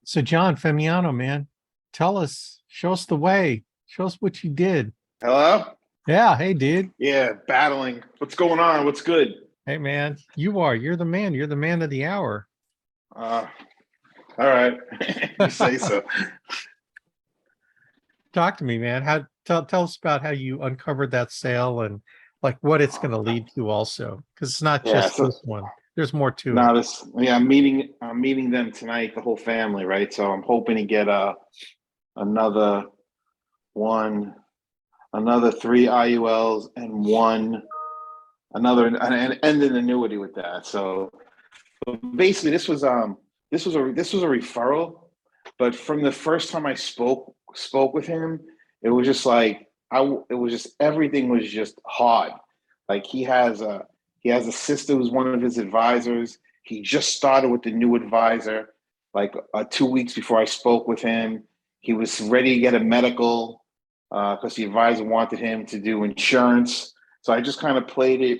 So John Femiano, man, tell us, show us the way, show us what you did. Hello? Yeah, hey dude. Yeah, battling. What's going on? What's good? Hey man, you're the man, you're the man of the hour. Uh, all right. You say so. Talk to me, man. How tell us about how you uncovered that sale and like what it's going to lead to also, because it's not Yeah, just so this one. There's more to it. now this yeah, I'm meeting them tonight, the whole family, right? So I'm hoping to get another one, another three IULs and one another and an annuity with that. So basically this was a referral, but from the first time I spoke with him, it was just like it was just everything was just hard. Like he has a sister who's one of his advisors. He just started with the new advisor like 2 weeks before I spoke with him. He was ready to get a medical because the advisor wanted him to do insurance. So I just kind of played it,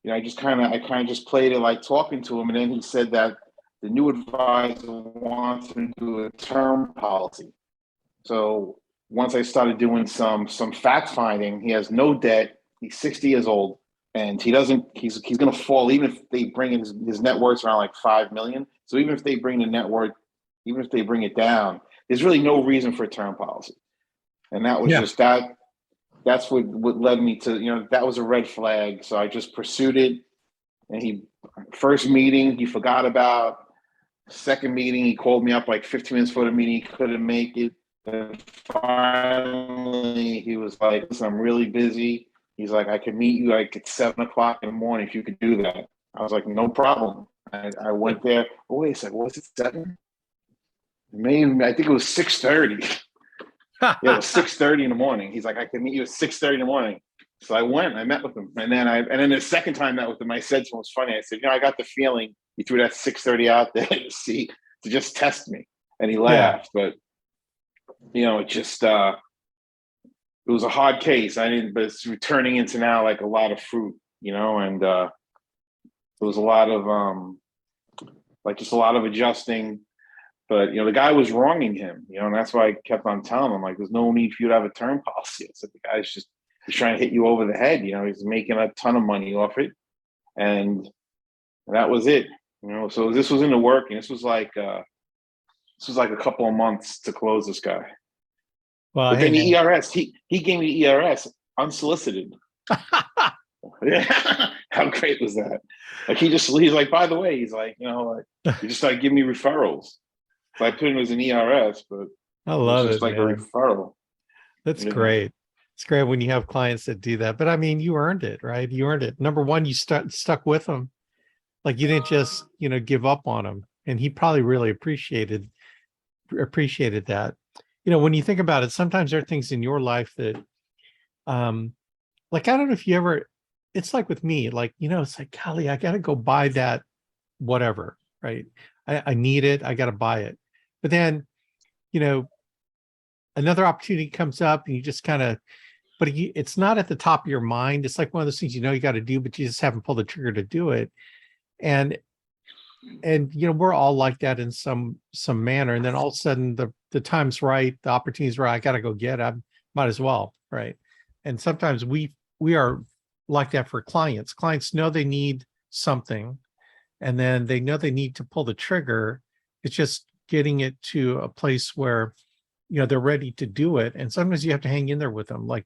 I kind of just played it like talking to him, and then he said that the new advisor wants him to do a term policy. So once I started doing some fact finding, he has no debt. He's 60 years old, and he doesn't. He's going to fall even if they bring in his net worth around like 5 million. So even if they bring the net worth, even if they bring it down, there's really no reason for a term policy. And that was Yeah. just that that's what led me to, that was a red flag. So I just pursued it. And he, first meeting, he forgot about. Second meeting, he called me up like 15 minutes before the meeting. He couldn't make it. And finally, he was like, listen, I'm really busy. He's like, I could meet you like at 7 o'clock in the morning if you could do that. I was like, no problem. I went there. Oh, wait a second, was it 7? Maybe, I think it was 6:30. Yeah, it was 6:30 in the morning. He's like, I can meet you at 6:30 in the morning. So I went, I met with him. And then the second time I met with him, I said to him, it was funny. I said, I got the feeling you threw that 6:30 out there to see, to just test me. And he Yeah. laughed. But it just it was a hard case. I didn't, but it's turning into now like a lot of fruit, and it was a lot of like just a lot of adjusting. But the guy was wronging him, and that's why I kept on telling him, like, there's no need for you to have a term policy. I said the guy's just he's trying to hit you over the head. He's making a ton of money off it, and that was it. So this was in the working. This was like a couple of months to close this guy. Well, But hey then the man. ERS, he gave me the ERS unsolicited. Yeah, how great was that? Like he's like, by the way, he's like, like he just started giving me referrals. So I put him as an ERS, but I it was love just it, like a man. referral. That's Yeah. great. It's great when you have clients that do that. But I mean, you earned it, right? You earned it. Number one, you stuck with them. Like you didn't just, give up on him. And he probably really appreciated that. When you think about it, sometimes there are things in your life that um like I don't know if you ever, it's like with me, like, it's like, golly, I gotta go buy that whatever, right? I need it, I gotta buy it. But then, you know, another opportunity comes up and you just kind of, but it's not at the top of your mind. It's like one of those things you got to do, but you just haven't pulled the trigger to do it. And we're all like that in some manner. And then all of a sudden the time's right, the opportunity's right. I got to go get it. I might as well, right? And sometimes we are like that for clients. Clients know they need something, and then they know they need to pull the trigger. It's just getting it to a place where they're ready to do it. And sometimes you have to hang in there with them. Like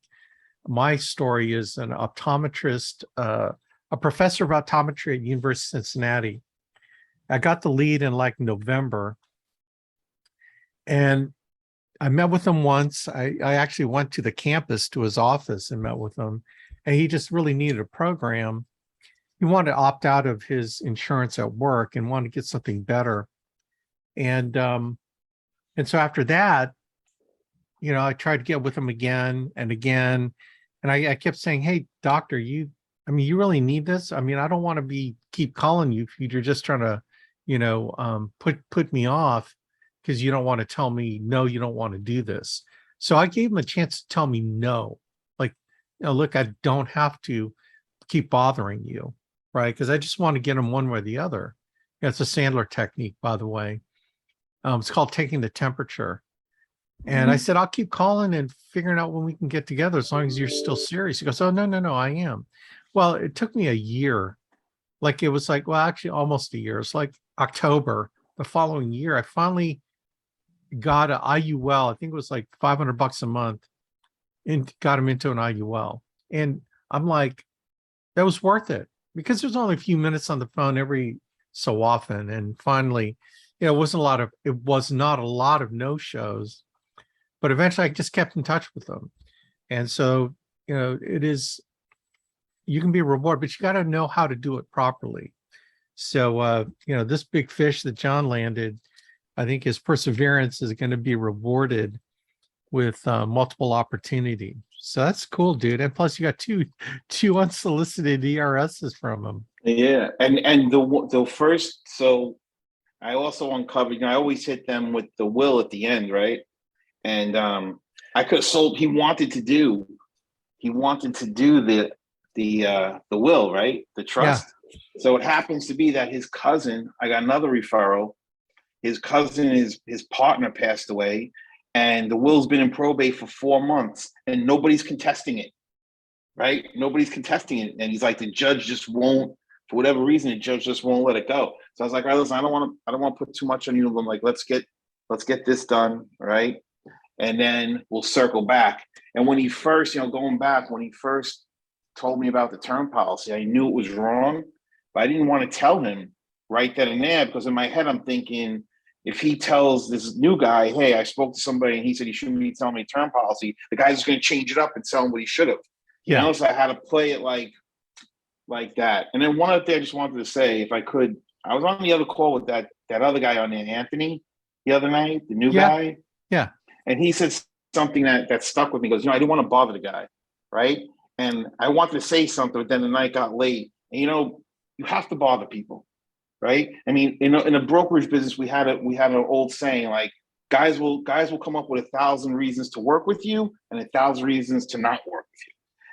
my story is an optometrist, a professor of optometry at University of Cincinnati. I got the lead in like November, and I met with him once. I actually went to the campus to his office and met with him, and he just really needed a program. He wanted to opt out of his insurance at work and wanted to get something better. And so after that, I tried to get with him again and again. And I kept saying, hey, doctor, you really need this? I mean, I don't want to keep calling you if you're just trying to, put me off because you don't want to tell me, no, you don't want to do this. So I gave him a chance to tell me no. Like, look, I don't have to keep bothering you, right? Because I just want to get him one way or the other. It's a Sandler technique, by the way. It's called Taking the Temperature. And I Mhm. said, I'll keep calling and figuring out when we can get together as long as you're still serious. He goes, oh, no, no, no, I am. Well, it took me a year. Like it was like, well, actually almost a year. It's like October the following year. I finally got an IUL. I think it was like $500 a month and got him into an IUL. And I'm like, that was worth it because there's only a few minutes on the phone every so often. And finally, it was not a lot of no shows, but eventually I just kept in touch with them. And so, it is, you can be rewarded, but you got to know how to do it properly. So, this big fish that John landed, I think his perseverance is going to be rewarded with multiple opportunity. So that's cool, dude. And plus, you got two unsolicited ERSs from him. Yeah, and the first, so I also uncovered, I always hit them with the will at the end, right? And I could have sold. He wanted to do the will, right? The Yeah, trust. So it happens to be that his cousin, I got another referral. His cousin, his partner passed away, and the will's been in probate for 4 months, and nobody's contesting it, right? Nobody's contesting it, and he's like, the judge just won't, for whatever reason, the judge just won't let it go. So I was like, all right, listen, I don't want to put too much on you. I'm like, let's get this done, right? And then we'll circle back. And when he first, going back, when he first told me about the term policy, I knew it was wrong, but I didn't want to tell him right then and there because in my head I'm thinking, if he tells this new guy, hey, I spoke to somebody and he said he shouldn't be telling me term policy, the guy's just going to change it up and tell him what he should have. yeah, So I had to play it like that. And then one other thing I just wanted to say, if I could, I was on the other call with that other guy on there, Anthony, the other night, the new yeah, guy. yeah, And he said something that stuck with me. He goes, I didn't want to bother the guy, right? And I wanted to say something, but then the night got late. And you have to bother people, right? I mean, in a brokerage business, we had an old saying like, guys will come up with 1,000 reasons to work with you and 1,000 reasons to not work with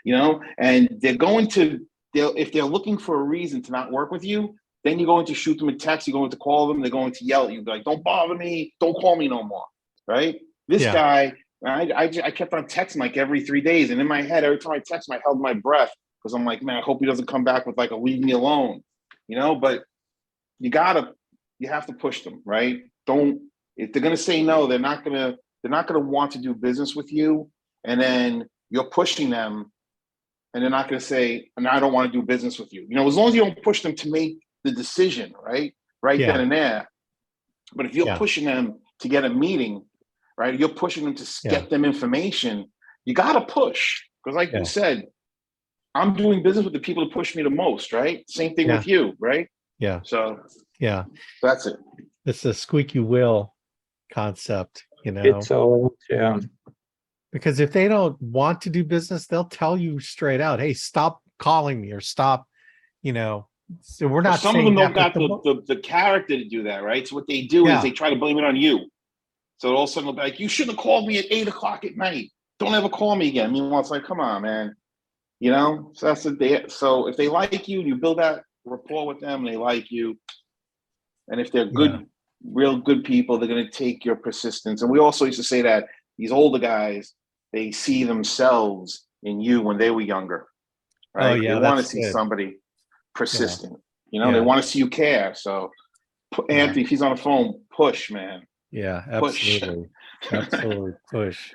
you. And if they're looking for a reason to not work with you, then you're going to shoot them a text, you're going to call them, they're going to yell at you, like, don't bother me, don't call me no more, right? This yeah, guy, I kept on texting like every 3 days. And in my head, every time I text him, I held my breath because I'm like, man, I hope he doesn't come back with like a leave me alone, but you have to push them, right? If they're going to say no, they're not going to want to do business with you. And then you're pushing them and they're not going to say, no, I don't want to do business with you. As long as you don't push them to make the decision, right? Right then yeah, and there. But if you're yeah, pushing them to get a meeting, right? You're pushing them to yeah, get them information. You got to push because, like you yeah, said, I'm doing business with the people that push me the most, right? Same thing yeah, with you, right? yeah, So yeah. that's it. It's a squeaky wheel concept, It's all, yeah. because if they don't want to do business, they'll tell you straight out, hey, stop calling me or stop, you know. So we're But not some of them saying don't that, but got the character to do that, right? So what they do is yeah, they try to blame it on you. So all of a sudden they'll be like, you shouldn't have called me at 8 o'clock at night. Don't ever call me again. Meanwhile, it's like, come on, man. So that's so if they like you and you build that rapport with them and they like you, and if they're yeah, good, real good people, they're going to take your persistence. And we also used to say that these older guys, they see themselves in you when they were younger, oh right? They yeah, want to that's see good. somebody Yeah, persistent. They yeah, want to see you care. So yeah, Anthony, if he's on the phone, push, man, yeah, push. absolutely, absolutely push.